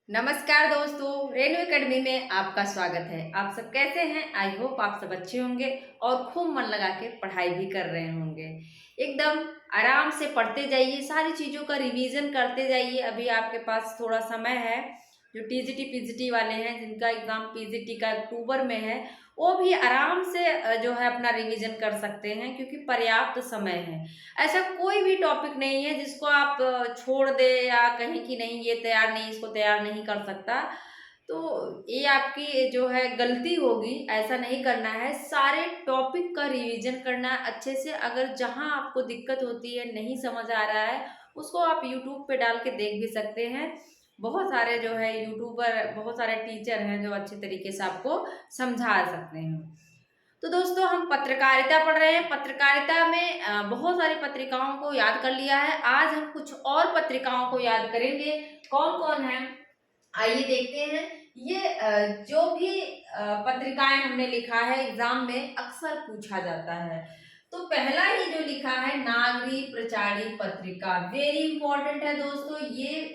नमस्कार दोस्तों, रेनू एकेडमी में आपका स्वागत है। आप सब कैसे हैं? आई होप आप सब अच्छे होंगे और खूब मन लगा के पढ़ाई भी कर रहे होंगे। एकदम आराम से पढ़ते जाइए, सारी चीज़ों का रिवीजन करते जाइए। अभी आपके पास थोड़ा समय है। जो टीजीटी पीजीटी वाले हैं, जिनका एग्ज़ाम पीजीटी का अक्टूबर में है, वो भी आराम से जो है अपना रिवीजन कर सकते हैं, क्योंकि पर्याप्त समय है। ऐसा कोई भी टॉपिक नहीं है जिसको आप छोड़ दें या कहें कि नहीं ये तैयार नहीं, इसको तैयार नहीं कर सकता। तो ये आपकी जो है गलती होगी, ऐसा नहीं करना है। सारे टॉपिक का रिवीजन करना है अच्छे से। अगर जहाँ आपको दिक्कत होती है, नहीं समझ आ रहा है, उसको आप यूट्यूब पे डाल के देख भी सकते हैं। बहुत सारे जो है यूट्यूबर, बहुत सारे टीचर हैं जो अच्छे तरीके से आपको समझा सकते हैं। तो दोस्तों, हम पत्रकारिता पढ़ रहे हैं। पत्रकारिता में बहुत सारी पत्रिकाओं को याद कर लिया है। आज हम कुछ और पत्रिकाओं को याद करेंगे। कौन कौन है, आइए देखते हैं। ये जो भी पत्रिकाएं हमने लिखा है, एग्जाम में अक्सर पूछा जाता है। तो पहला ही जो लिखा है, नागरिक प्रचारित पत्रिका, वेरी इंपॉर्टेंट है दोस्तों। ये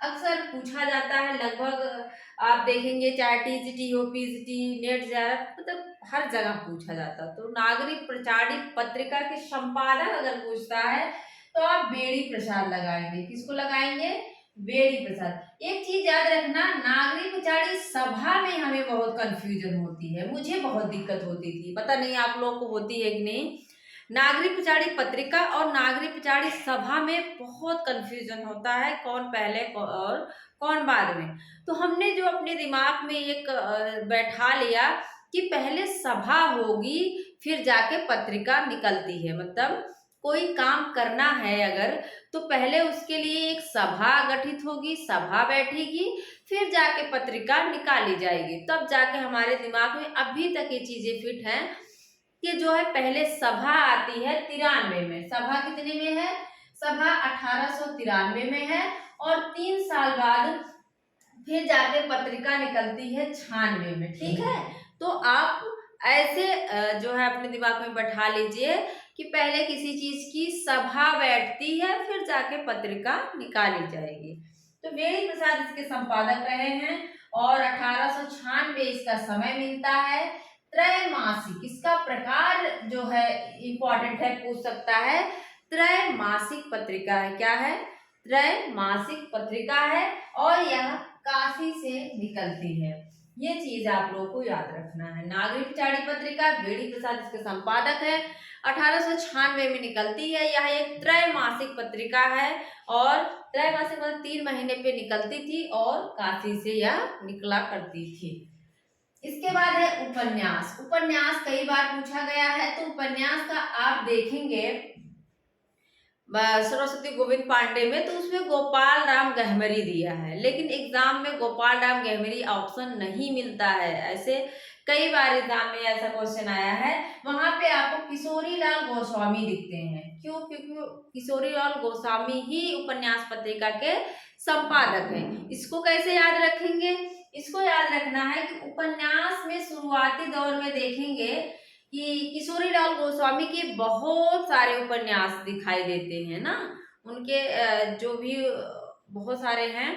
अक्सर पूछा जाता है। लगभग आप देखेंगे, चाहे टीजीटी हो, पीजीटी, नेट, जेआरएफ, मतलब हर जगह पूछा जाता है। तो नागरिक प्रचारित पत्रिका के संपादक अगर पूछता है, तो आप बेड़ी प्रसाद लगाएंगे। किसको लगाएंगे? बेड़ी प्रसाद। एक चीज याद रखना, नागरिक प्रचारित सभा में हमें बहुत कंफ्यूजन होती है। मुझे बहुत दिक्कत होती थी, पता नहीं आप लोगों को होती है कि नहीं। नागरिक प्रचारित पत्रिका और नागरिक प्रचारित सभा में बहुत कंफ्यूजन होता है, कौन पहले और कौन बाद में। तो हमने जो अपने दिमाग में एक बैठा लिया कि पहले सभा होगी, फिर जाके पत्रिका निकलती है। मतलब कोई काम करना है अगर, तो पहले उसके लिए एक सभा गठित होगी, सभा बैठेगी, फिर जाके पत्रिका निकाली जाएगी। तब जाके हमारे दिमाग में अभी तक ये चीजें फिट हैं कि जो है पहले सभा आती है 93 में। सभा कितने में है? सभा 1893 में है। और 3 साल बाद फिर जाके पत्रिका निकलती है 96 में। ठीक है, तो आप ऐसे जो है अपने दिमाग में बैठा लीजिए कि पहले किसी चीज की सभा बैठती है, फिर जाके पत्रिका निकाली जाएगी। तो वेणी प्रसाद इसके संपादक रहे हैं और 1896 इसका समय मिलता है। त्रैमासिक इसका प्रकार जो है इंपॉर्टेंट है, पूछ सकता है। त्रैमासिक पत्रिका है। क्या है? त्रैमासिक पत्रिका है और यह काफी से निकलती है। ये चीज आप लोगों को याद रखना है। नागरिक प्रचारित पत्रिका, बेड़ी प्रसाद इसके संपादक है, 1896 में निकलती है। यह एक त्रैमासिक पत्रिका है और त्रैमासिक मतलब 3 महीने पे निकलती थी और काफी से यह निकला करती थी। इसके बाद है उपन्यास। उपन्यास कई बार पूछा गया है। तो उपन्यास का आप देखेंगे सरस्वती गोविंद पांडे में, तो उसमें गोपाल राम गहमरी दिया है, लेकिन एग्जाम में गोपाल राम गहमरी ऑप्शन नहीं मिलता है। ऐसे कई बार एग्जाम में ऐसा क्वेश्चन आया है। वहां पे आपको किशोरी लाल गोस्वामी दिखते हैं। क्यों? क्योंकि किशोरी लाल गोस्वामी ही उपन्यास पत्रिका के संपादक हैं। इसको कैसे याद रखेंगे? इसको याद रखना है कि उपन्यास में शुरुआती दौर में देखेंगे कि किशोरी लाल गोस्वामी के बहुत सारे उपन्यास दिखाई देते हैं ना। उनके जो भी बहुत सारे हैं,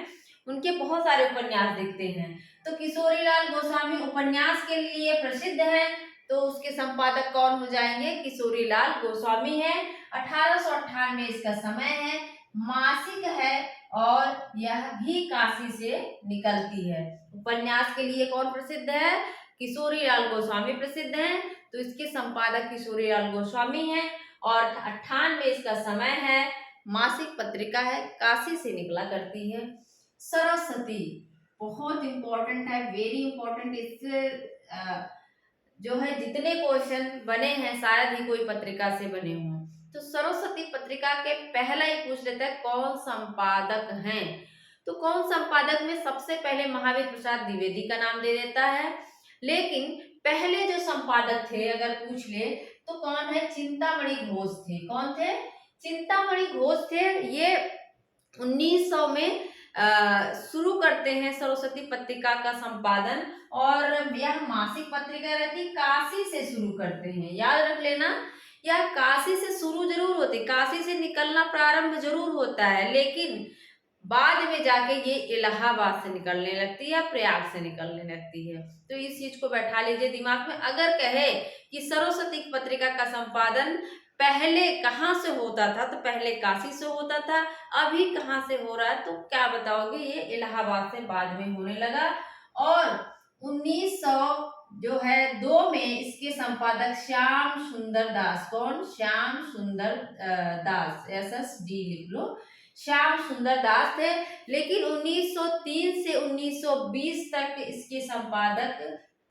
उनके बहुत सारे उपन्यास दिखते हैं। तो किशोरी लाल गोस्वामी उपन्यास के लिए प्रसिद्ध है, तो उसके संपादक कौन हो जाएंगे? किशोरी लाल गोस्वामी है। 1898 इसका समय है, मासिक है और यह भी काशी से निकलती है। उपन्यास के लिए कौन प्रसिद्ध है? किशोरी लाल गोस्वामी प्रसिद्ध हैं। तो इसके संपादक किशोरी लाल गोस्वामी हैं और 98 इसका समय है, मासिक पत्रिका है, काशी से निकला करती है। सरस्वती बहुत इंपॉर्टेंट है, वेरी इंपॉर्टेंट। इससे जो है जितने क्वेश्चन बने हैं, शायद ही कोई पत्रिका से बने हों। तो सरस्वती पत्रिका के पहला ही पूछ लेता है, कौन संपादक हैं? तो कौन संपादक में सबसे पहले महावीर प्रसाद द्विवेदी का नाम दे देता है। लेकिन पहले जो संपादक थे अगर पूछ ले, तो कौन है? चिंतामणि घोष थे। कौन थे? चिंतामणि घोष थे। ये 1900 में शुरू करते हैं सरस्वती पत्रिका का संपादन, और यह मासिक पत्रिका रहती, काशी से शुरू करते हैं। याद रख लेना, यह काशी से शुरू जरूर होती, काशी से निकलना प्रारंभ जरूर होता है, लेकिन बाद में जाके ये इलाहाबाद से निकलने लगती है या प्रयाग से निकलने लगती है। तो इस चीज को बैठा लीजिए दिमाग में। अगर कहे कि सरस्वती पत्रिका का संपादन पहले कहाँ से होता था, तो पहले काशी से होता था, अभी कहाँ से हो रहा है, तो क्या बताओगे, ये इलाहाबाद से बाद में होने लगा। और 1900 जो है 2 में इसके संपादक श्याम सुंदर दास, कौन, श्याम सुंदर दास, SSD लिख लो, श्याम सुंदर दास थे। लेकिन 1903 से 1920 तक इसके संपादक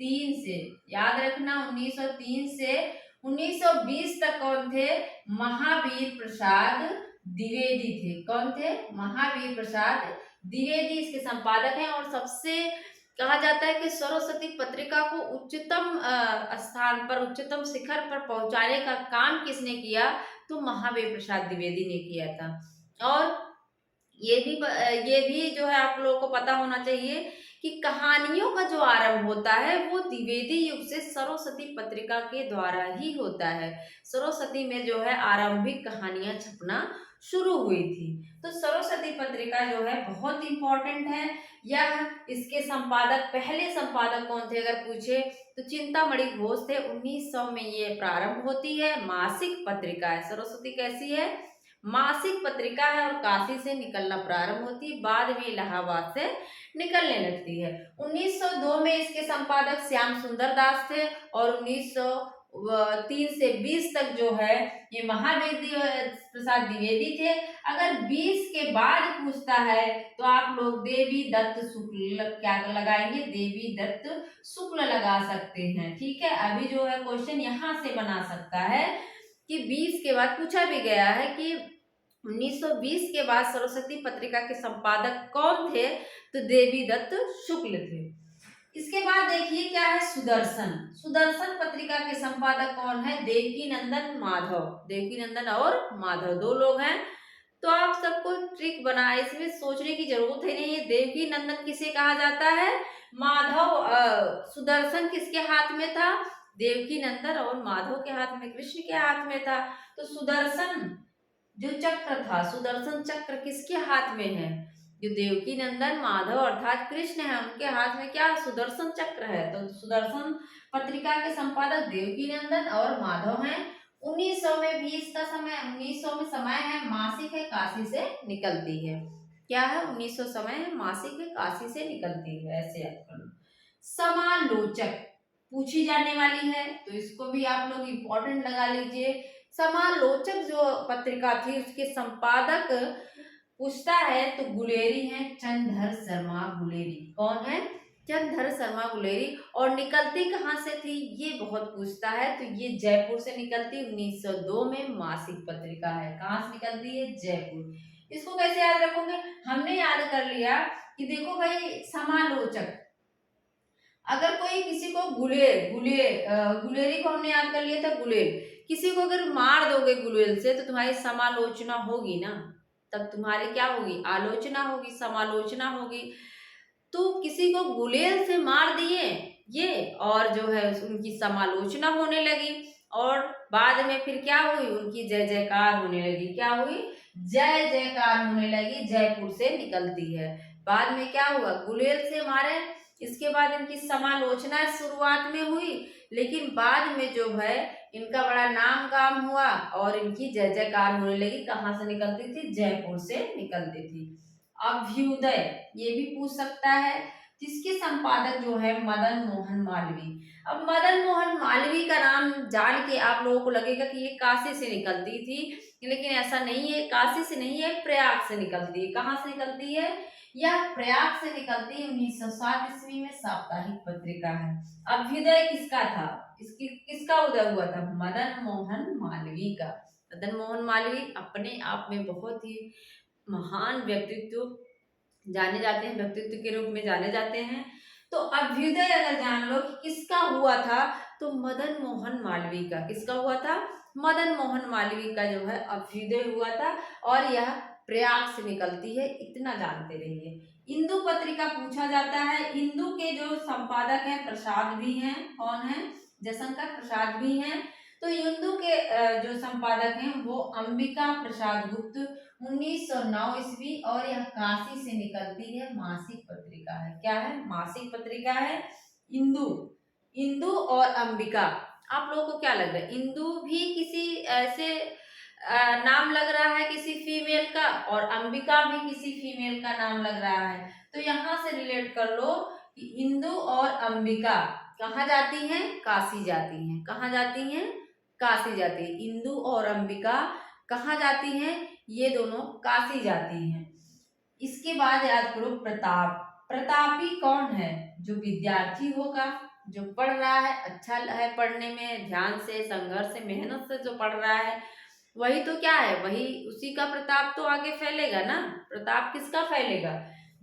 3 से, याद रखना 1903 से 1920 तक कौन थे, महावीर प्रसाद द्विवेदी थे। कौन थे, महावीर प्रसाद द्विवेदी इसके संपादक हैं। और सबसे कहा जाता है कि सरस्वती पत्रिका को उच्चतम स्थान पर, उच्चतम शिखर पर पहुंचाने का काम किसने किया, तो महावीर प्रसाद द्विवेदी ने किया था। और ये भी जो है आप लोगों को पता होना चाहिए कि कहानियों का जो आरंभ होता है वो द्विवेदी युग से सरस्वती पत्रिका के द्वारा ही होता है। सरस्वती में जो है आरंभिक कहानियां छपना शुरू हुई थी। तो सरस्वती पत्रिका जो है बहुत इंपॉर्टेंट है। यह इसके संपादक, पहले संपादक कौन थे अगर पूछे तो चिंतामणि घोष थे। 1900 में ये प्रारंभ होती है, मासिक पत्रिका है। सरस्वती कैसी है, मासिक पत्रिका है, और काशी से निकलना प्रारंभ होती है, बाद में इलाहाबाद से निकलने लगती है। 1902 में इसके संपादक श्याम सुंदर दास थे, और 1903 से 20 तक जो है ये महावीर प्रसाद द्विवेदी थे। अगर 20 के बाद पूछता है तो आप लोग देवी दत्त शुक्ल क्या लगाएंगे, देवी दत्त शुक्ल लगा सकते हैं। ठीक है, अभी जो है क्वेश्चन यहाँ से बना सकता है कि 20 के बाद पूछा भी गया है कि 1920 के बाद सरस्वती पत्रिका के संपादक कौन थे, तो देवी दत्त शुक्ल थे। इसके बाद देखिए क्या है, सुदर्शन। सुदर्शन पत्रिका के संपादक कौन है, देवकी नंदन माधव। देवकी नंदन और माधव 2 लोग हैं। तो आप सबको ट्रिक बना, इसमें सोचने की जरूरत है नहीं है। देवकी नंदन किसे कहा जाता है, माधव। सुदर्शन किसके हाथ में था, देवकी नंदन, और माधव के हाथ में, कृष्ण के हाथ में था। तो सुदर्शन जो चक्र था, सुदर्शन चक्र किसके हाथ में है, जो देवकी नंदन माधव अर्थात कृष्ण है उनके हाथ में क्या, सुदर्शन चक्र है। तो सुदर्शन पत्रिका के संपादक देवकी नंदन और माधव हैं। 1900 में भी इसका समय, 1900 में समय है, मासिक है, काशी से निकलती है। क्या है, 1900 समय है, मासिक है, काशी से निकलती है। ऐसे याद कर लो। समालोचक पूछी जाने वाली है, तो इसको भी आप लोग इंपॉर्टेंट लगा लीजिए। समालोचक जो पत्रिका थी उसके संपादक पूछता है तो गुलेरी हैं, चंद्रधर शर्मा गुलेरी। कौन है, चंद्रधर शर्मा गुलेरी। और निकलती कहाँ से थी, ये बहुत पूछता है, तो ये जयपुर से निकलती। 1902 में मासिक पत्रिका है। कहाँ से निकलती है, जयपुर। इसको कैसे याद रखोगे, हमने याद कर लिया कि देखो भाई समालोचक, अगर कोई किसी को गुलेरी को हमने याद कर लिया था, गुलेर। किसी को अगर मार दोगे गुलेल से तो तुम्हारी समालोचना होगी ना, तब तुम्हारी क्या होगी, आलोचना होगी, समालोचना होगी। तो किसी को गुलेल से मार दिए ये, और जो है उनकी समालोचना होने लगी, और बाद में फिर क्या हुई, उनकी जय जयकार होने लगी। क्या हुई, जय जयकार होने लगी, जयपुर से निकलती है। बाद में क्या हुआ, गुलेल से मारे, इसके बाद इनकी समालोचना शुरुआत में हुई, लेकिन बाद में जो है इनका बड़ा नाम काम हुआ और इनकी जय जयकार होने लगी। कहाँ से निकलती थी, जयपुर से निकलती थी। अभ्युदय ये भी पूछ सकता है, जिसके संपादक जो है मदन मोहन मालवीय। अब मदन मोहन मालवीय का नाम जान के आप लोगों को लगेगा कि ये काशी से निकलती थी, लेकिन ऐसा नहीं है, काशी से नहीं है, प्रयाग से निकलती है। कहाँ से निकलती है, यह प्रयाग से निकलती है। 1907 ईस्वी में साप्ताहिक पत्रिका है। अभ्युदय किसका था, इसकी किसका उदय हुआ था, मदन मोहन मालवीय का। मदन मोहन मालवीय अपने आप में बहुत ही महान व्यक्तित्व जाने जाते हैं, व्यक्तित्व के रूप में जाने जाते हैं। तो अभ्युदय अगर जान लो कि किसका हुआ था, तो मदन मोहन मालवीय का। किसका हुआ था, मदन मोहन मालवीय का जो है अभ्युदय हुआ था, और यह प्रयाग से निकलती है, इतना जानते रहिए। इंदु पत्रिका पूछा जाता है। इंदु के जो संपादक हैं प्रसाद भी हैं। कौन है, जयशंकर प्रसाद भी हैं। तो इंदु के जो संपादक हैं वो अंबिका प्रसाद गुप्त 1909 ईस्वी और यह काशी से निकलती है मासिक पत्रिका है। क्या है? मासिक पत्रिका है इंदु। इंदु और अंबिका, आप लोगों को क्या लग रहा है? इंदु भी किसी ऐसे नाम लग रहा है किसी फीमेल का, और अंबिका भी किसी फीमेल का नाम लग रहा है। तो यहाँ से रिलेट कर लो कि इंदु और अंबिका कहाँ जाती हैं? काशी जाती हैं। कहाँ जाती हैं? काशी जाती है। इंदु और अंबिका कहाँ जाती हैं? ये दोनों काशी जाती हैं। इसके बाद याद करो प्रताप। प्रतापी कौन है? जो विद्यार्थी होगा, जो पढ़ रहा है, अच्छा है पढ़ने में, ध्यान से, संघर्ष से, मेहनत से जो पढ़ रहा है, वही तो क्या है, वही उसी का प्रताप तो आगे फैलेगा ना। प्रताप किसका फैलेगा?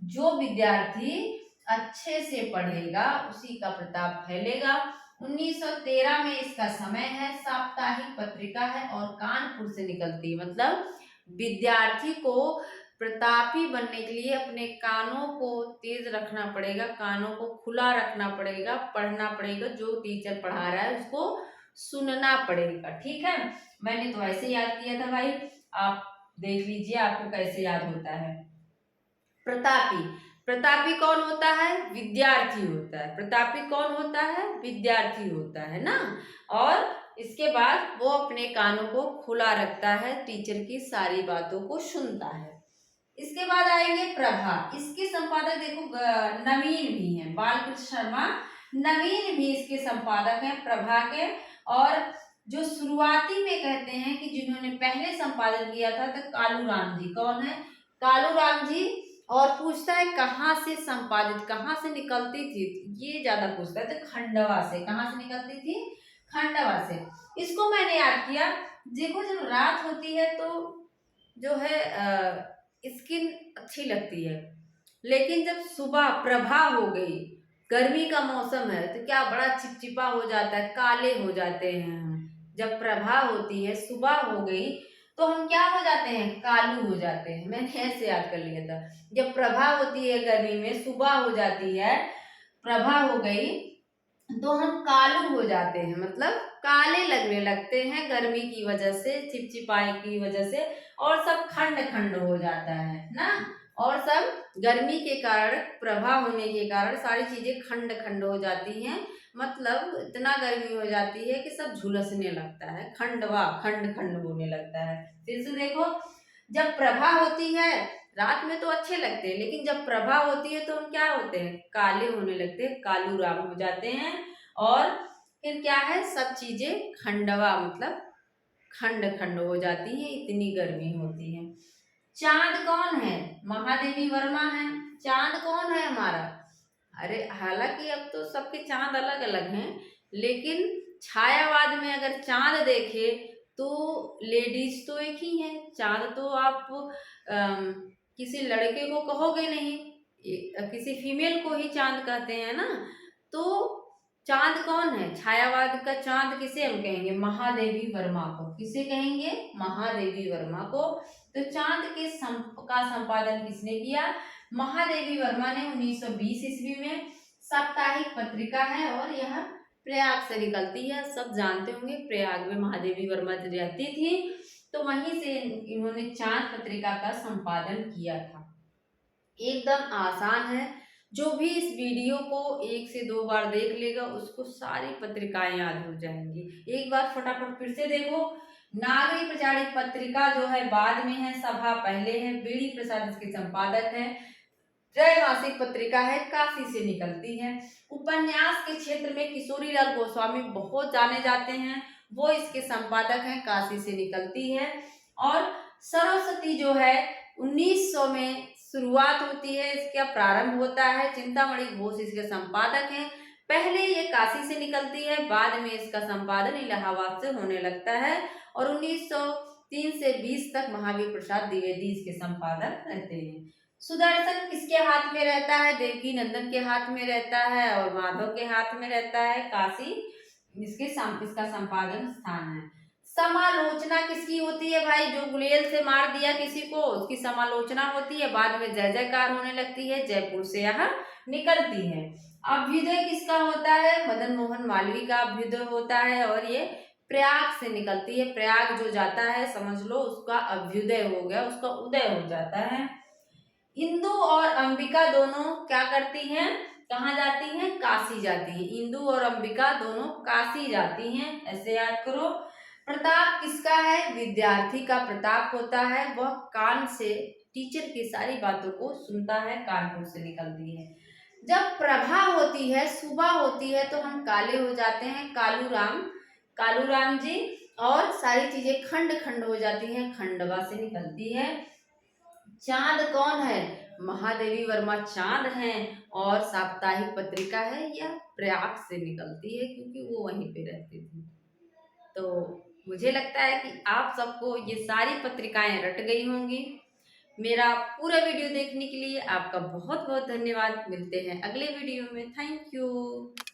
जो विद्यार्थी अच्छे से पढ़ेगा उसी का प्रताप फैलेगा। 1913 में इसका समय है, साप्ताहिक पत्रिका है और कानपुर से निकलती है। मतलब विद्यार्थी को प्रतापी बनने के लिए अपने कानों को तेज रखना पड़ेगा, कानों को खुला रखना पड़ेगा, पढ़ना पड़ेगा, जो टीचर पढ़ा रहा है उसको सुनना पड़ेगा। ठीक है, मैंने तो ऐसे याद किया था भाई, आप देख लीजिए आपको कैसे याद होता है। प्रतापी, प्रतापी कौन होता है? विद्यार्थी होता है। प्रतापी कौन होता है? विद्यार्थी होता है ना। और इसके बाद वो अपने कानों को खुला रखता है, टीचर की सारी बातों को सुनता है। इसके बाद आएंगे प्रभा। इसके संपादक देखो नवीन भी हैं, बालकृष्ण शर्मा नवीन भी इसके संपादक हैं प्रभा के। और जो शुरुआती में कहते हैं कि जिन्होंने पहले संपादन किया था तो कालूराम जी। कौन है? कालूराम जी। और पूछता है कहाँ से संपादित, कहाँ से निकलती थी, ये ज्यादा पूछता है। तो खंडवा से। कहाँ से निकलती थी? खंडवा से। इसको मैंने याद किया, देखो जब रात होती है तो जो है स्किन अच्छी लगती है, लेकिन जब सुबह प्रभा हो गई, गर्मी का मौसम है, तो क्या बड़ा चिपचिपा हो जाता है, काले हो जाते हैं हम। जब प्रभा होती है, सुबह हो गई, तो हम क्या हो जाते हैं? कालू हो जाते हैं। मैंने ऐसे याद कर लिया था। जब प्रभा होती है गर्मी में, सुबह हो जाती है, प्रभा हो गई, तो हम कालू हो जाते हैं, मतलब काले लगने लगते हैं गर्मी की वजह से, चिपचिपाई की वजह से, और सब खंड खंड हो जाता है ना। और सब गर्मी के कारण, प्रभा होने के कारण सारी चीजें खंड खंड हो जाती हैं। मतलब इतना गर्मी हो जाती है कि सब झुलसने लगता है, खंडवा खंड खंड होने लगता है। फिर से देखो, जब प्रभा होती है, रात में तो अच्छे लगते हैं, लेकिन जब प्रभा होती है तो हम क्या होते हैं? काले होने लगते हैं, कालू राम हो जाते हैं। और फिर क्या है? सब चीजें खंडवा, मतलब खंड खंड हो जाती है, इतनी गर्मी होती है। चांद कौन है? महादेवी वर्मा है। चांद कौन है हमारा? अरे हालांकि अब तो सबके चांद अलग अलग हैं, लेकिन छायावाद में अगर चांद देखे तो लेडीज तो एक ही है। चांद तो आप किसी लड़के को कहोगे नहीं, किसी फीमेल को ही चांद कहते हैं ना। तो चांद कौन है? छायावाद का चांद किसे हम कहेंगे? महादेवी वर्मा को। किसे कहेंगे? महादेवी वर्मा को। तो चांद के का संपादन किसने किया? महादेवी वर्मा ने 1920 ईस्वी में। साप्ताहिक पत्रिका है और यह प्रयाग से निकलती है। सब जानते होंगे प्रयाग में महादेवी वर्मा रहती थी, तो वहीं से इन्होंने चांद पत्रिका का संपादन किया था। एकदम आसान है, जो भी इस वीडियो को 1 से 2 बार देख लेगा उसको सारी पत्रिकाएं याद हो जाएंगी। एक बार फटाफट फिर से देखो। नागरिक प्रचारित पत्रिका जो है बाद में है, सभा पहले है, बीडी प्रसाद इसके संपादक है। त्रैमासिक पत्रिका है, काशी से निकलती है। उपन्यास के क्षेत्र में किशोरीलाल गोस्वामी बहुत जाने जाते हैं, वो इसके संपादक हैं, काशी से निकलती है। और सरस्वती जो है 1900 में शुरुआत होती है, इसका प्रारंभ होता है। चिंतामणि घोष इसके संपादक हैं। पहले ये काशी से निकलती है, बाद में इसका संपादन इलाहाबाद से होने लगता है। और 1903 से 20 तक महावीर प्रसाद द्विवेदी इसके संपादक रहते हैं। सुदर्शन किसके हाथ में रहता है? देवकी नंदन के हाथ में रहता है और माधव के हाथ में रहता है। काशी इसका संपादन स्थान है। समालोचना किसकी होती है भाई? जो गुलेल से मार दिया किसी को, उसकी समालोचना होती है, बाद में जय जयकार होने लगती है, जयपुर से यहाँ निकलती है। अभ्युदय किसका होता है? मदन मोहन मालवीय का अभ्युदय होता है और ये प्रयाग से निकलती है। प्रयाग जो जाता है समझ लो उसका अभ्युदय हो गया, उसका उदय हो जाता है। इंदु और अंबिका दोनों क्या करती हैं, कहाँ जाती हैं, काशी जाती हैं। इंदु और अंबिका दोनों काशी जाती हैं, ऐसे याद करो। प्रताप किसका है, विद्यार्थी का प्रताप होता है। वह कान से टीचर की सारी बातों को सुनता है, कानपुर से निकलती है। जब प्रभा होती है, सुबह होती है, तो हम काले हो जाते हैं, कालू राम जी। और सारी चीजें खंड खंड हो जाती हैं, खंडवा से निकलती है। चांद कौन है, महादेवी वर्मा चांद हैं। और साप्ताहिक पत्रिका है, यह प्रयाग से निकलती है क्योंकि वो वहीं पे रहती थी। तो मुझे लगता है कि आप सबको ये सारी पत्रिकाएं रट गई होंगी। मेरा पूरा वीडियो देखने के लिए आपका बहुत बहुत धन्यवाद। मिलते हैं अगले वीडियो में। Thank you.